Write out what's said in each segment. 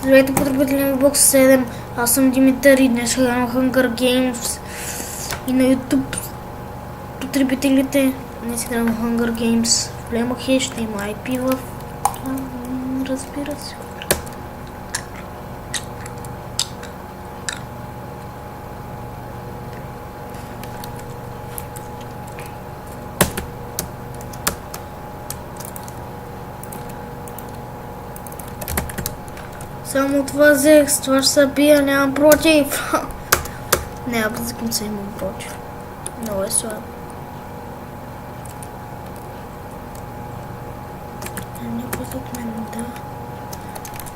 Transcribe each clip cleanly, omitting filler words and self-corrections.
Здравейте, потребители на Xbox 7. Аз съм Димитър и днес гледам Hunger Games. И на YouTube потребителите днес гледам Hunger Games. Проблемах е, ще има IP в... Разбира се. Само това взех, с това ще се бия, нямам против. Не, аз за конца имам против. Много е слабо. Някой от мен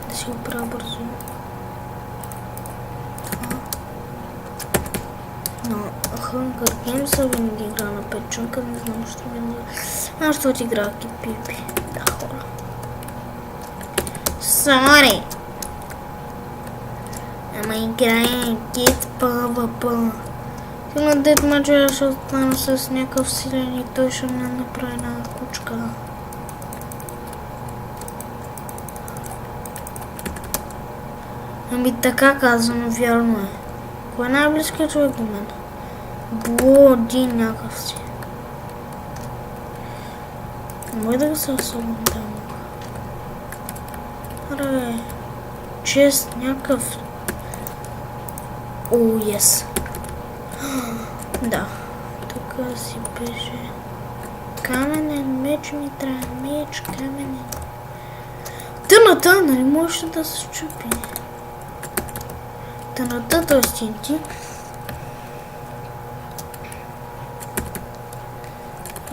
да си го правя бързо. Но Hunger Games винаги игра на печунка, не знам, що винаги. Аз ще отиграя кипипи. Да, хора. Sorry. Ама играе Get PvP. Сигурно дед мача ще остана с някакъв силен и той ще ме направи една кучка. Ами така казано, вярно е. Кой е най-близкият човек до мен? Блоди някакъв си. Не може да го се особено там. Аре, чест някакъв. О, yes. Да, тук си беше. Каменен меч ми трябва, меч каменен. Тъната, нали може да се щупи? Тъната, т.е. TNT.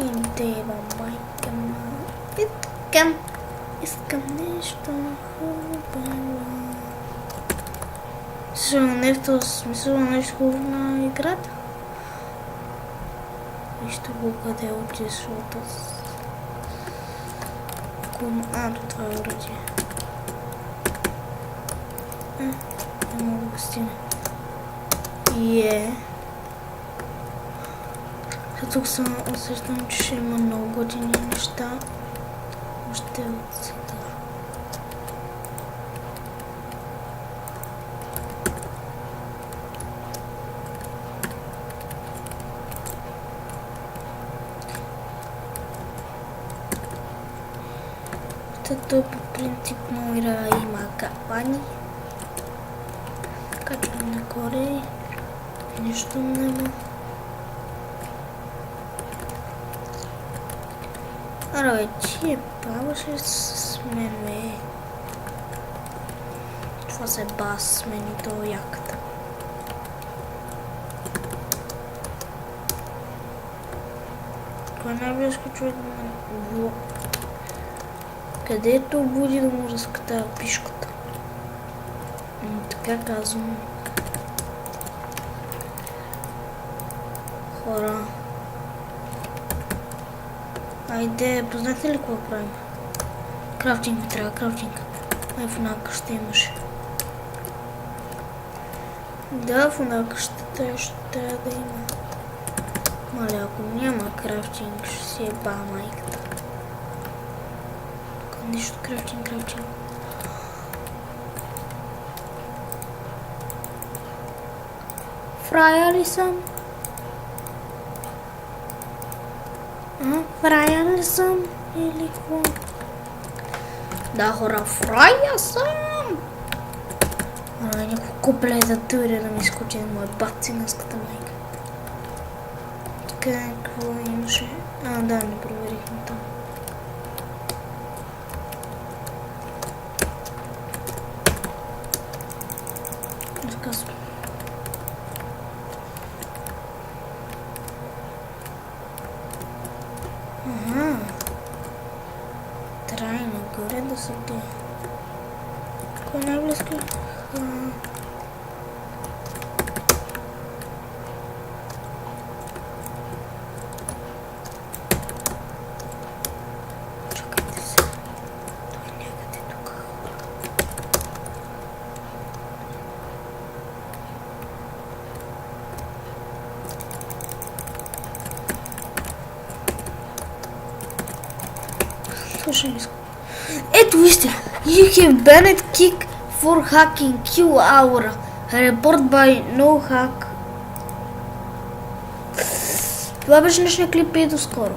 Идева, майка ма. Искам нещо хубаво. Нещо, смисъл нещо хубаво на играта. Вижте го къде отиде, защото това е оръдие. Не мога да стигна. Тук съм усещам, че ще има много години неща. Още от съда. Той по принцип моира има капани. Качвам нагоре. Нищо няма. Аре, ти е праваш ли с мен, бе? Това се бас с мен и то яката. Това е най-близко човек на мен. Където буди да му разкатая пишката. Така казвам. Хора. Айде, познате ли какво правим? Крафтинг ми трябва, крафтинг. Ай, в една къща имаше. Да, в една къща ще трябва да има. Мале, ако няма крафтинг, ще си еба майката. Нищо, крафтинг. Фрая ли съм? Фрая ли съм? Или какво? Да, хора, фрая съм! Някакво купле за търе да ми скочи на моя бацинската майка. Така, какво имаше? Да, не проверихме там. Трябва и нагоре да се гледа. Кой е най-близко? Чакайте се. Той е някъде тук. Слушай, ето вижте, you have banned kick For hacking Q Aura. Report by No Hack. Това беше днешния клип и до скоро.